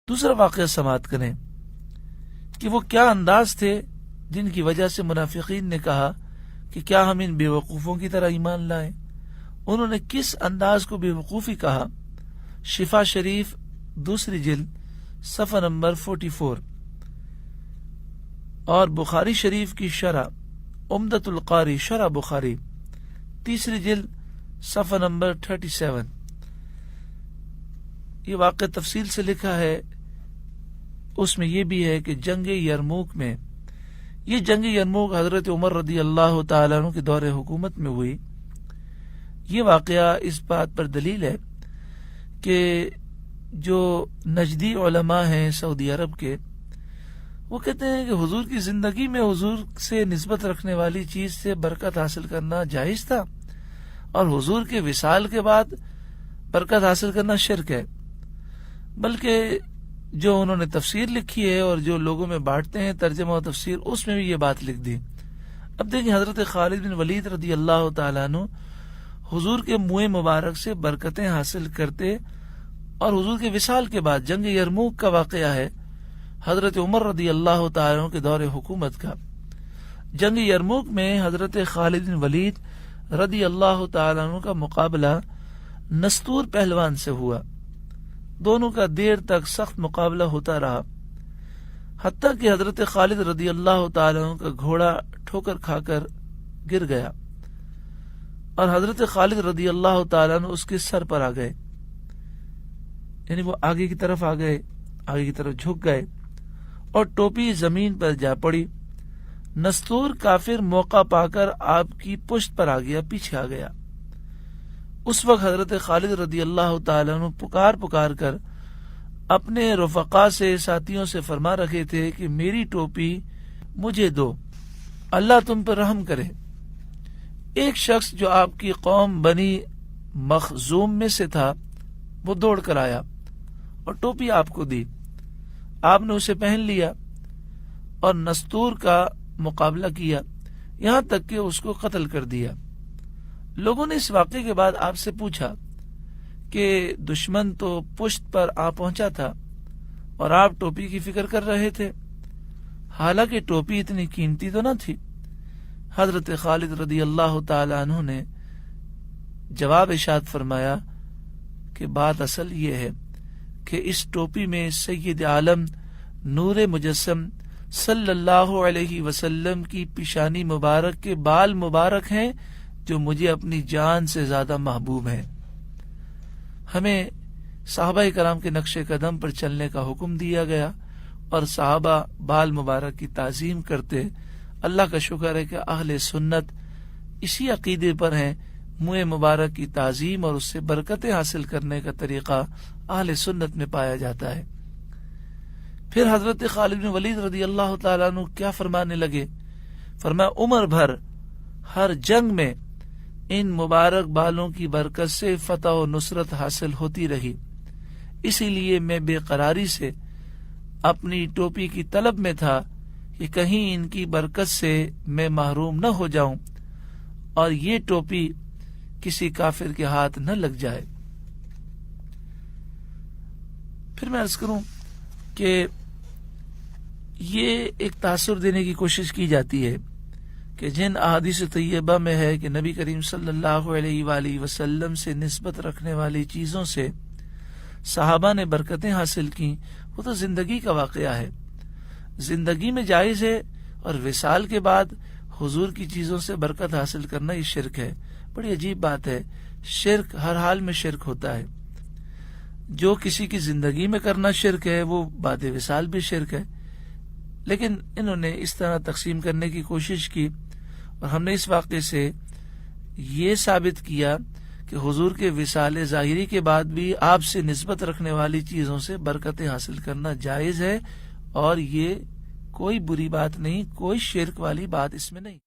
دوسرا واقعہ سماعت کریں کہ وہ کیا انداز تھے جن کی وجہ سے منافقین نے کہا کہ کیا ہم ان بے وقوفوں کی طرح ایمان لائیں۔ انہوں نے کس انداز کو بے وقوفی کہا؟ شفا شریف دوسری جلد صفحہ نمبر 44 اور بخاری شریف کی شرح عمدۃ القاری شرح بخاری تیسری جلد صفحہ نمبر 37۔ یہ واقعہ تفصیل سے لکھا ہے، اس میں یہ بھی ہے کہ جنگ یرموک میں، یہ جنگ یرموک حضرت عمر رضی اللہ تعالیٰ عنہ کے دور حکومت میں ہوئی۔ یہ واقعہ اس بات پر دلیل ہے کہ جو نجدی علماء ہیں سعودی عرب کے، وہ کہتے ہیں کہ حضور کی زندگی میں حضور سے نسبت رکھنے والی چیز سے برکت حاصل کرنا جائز تھا، اور حضور کے وصال کے بعد برکت حاصل کرنا شرک ہے۔ بلکہ جو انہوں نے تفسیر لکھی ہے اور جو لوگوں میں بانٹتے ہیں ترجمہ و تفسیر، اس میں بھی یہ بات لکھ دی۔ اب دیکھیں حضرت خالد بن ولید رضی اللہ تعالیٰ عنہ حضور کے منہ مبارک سے برکتیں حاصل کرتے، اور حضور کے وصال کے بعد جنگ یرموک کا واقعہ ہے حضرت عمر رضی اللہ تعالیٰ عنہ کے دور حکومت کا۔ جنگ یرموک میں حضرت خالد بن ولید رضی اللہ تعالیٰ عنہ کا مقابلہ نستور پہلوان سے ہوا۔ دونوں کا دیر تک سخت مقابلہ ہوتا رہا، حتیٰ کہ حضرت خالد رضی اللہ تعالیٰ عنہ کا گھوڑا ٹھوکر کھا کر گر گیا، اور حضرت خالد رضی اللہ تعالیٰ عنہ اس کے سر پر آ گئے، یعنی وہ آگے کی طرف آ گئے، آگے کی طرف جھک گئے، اور ٹوپی زمین پر جا پڑی۔ نستور کافر موقع پا کر آپ کی پشت پر آ گیا، پیچھے آ گیا۔ اس وقت حضرت خالد رضی اللہ تعالیٰ عنہ پکار کر اپنے رفقا سے، ساتھیوں سے فرما رکھے تھے کہ میری ٹوپی مجھے دو، اللہ تم پر رحم کرے۔ ایک شخص جو آپ کی قوم بنی مخزوم میں سے تھا، وہ دوڑ کر آیا اور ٹوپی آپ کو دی۔ آپ نے اسے پہن لیا اور نستور کا مقابلہ کیا، یہاں تک کہ اس کو قتل کر دیا۔ لوگوں نے اس واقعے کے بعد آپ سے پوچھا کہ دشمن تو پشت پر آ پہنچا تھا اور آپ ٹوپی کی فکر کر رہے تھے، حالانکہ ٹوپی اتنی قیمتی تو نہ تھی۔ حضرت خالد رضی اللہ تعالی عنہ نے جواب ارشاد فرمایا کہ بات اصل یہ ہے کہ اس ٹوپی میں سید عالم نور مجسم صلی اللہ علیہ وسلم کی پیشانی مبارک کے بال مبارک ہیں، جو مجھے اپنی جان سے زیادہ محبوب ہیں۔ ہمیں صحابہ کرام کے نقش قدم پر چلنے کا حکم دیا گیا، اور صحابہ بال مبارک کی تعظیم کرتے۔ اللہ کا شکر ہے کہ اہل سنت اسی عقیدے پر ہیں، منہ مبارک کی تعظیم اور اس سے برکتیں حاصل کرنے کا طریقہ اہل سنت میں پایا جاتا ہے۔ پھر حضرت خالد بن ولید رضی اللہ تعالیٰ عنہ کیا فرمانے لگے؟ فرمایا عمر بھر ہر جنگ میں ان مبارک بالوں کی برکت سے فتح و نصرت حاصل ہوتی رہی، اسی لیے میں بے قراری سے اپنی ٹوپی کی طلب میں تھا کہ کہیں ان کی برکت سے میں محروم نہ ہو جاؤں اور یہ ٹوپی کسی کافر کے ہاتھ نہ لگ جائے۔ پھر میں عرض کروں کہ یہ ایک تاثر دینے کی کوشش کی جاتی ہے کہ جن احادیث طیبہ میں ہے کہ نبی کریم صلی اللہ علیہ وآلہ وسلم سے نسبت رکھنے والی چیزوں سے صحابہ نے برکتیں حاصل کی، وہ تو زندگی کا واقعہ ہے، زندگی میں جائز ہے، اور وصال کے بعد حضور کی چیزوں سے برکت حاصل کرنا یہ شرک ہے۔ بڑی عجیب بات ہے، شرک ہر حال میں شرک ہوتا ہے۔ جو کسی کی زندگی میں کرنا شرک ہے، وہ بعد وصال بھی شرک ہے، لیکن انہوں نے اس طرح تقسیم کرنے کی کوشش کی، اور ہم نے اس واقعے سے یہ ثابت کیا کہ حضور کے وصال ظاہری کے بعد بھی آپ سے نسبت رکھنے والی چیزوں سے برکتیں حاصل کرنا جائز ہے، اور یہ کوئی بری بات نہیں، کوئی شرک والی بات اس میں نہیں۔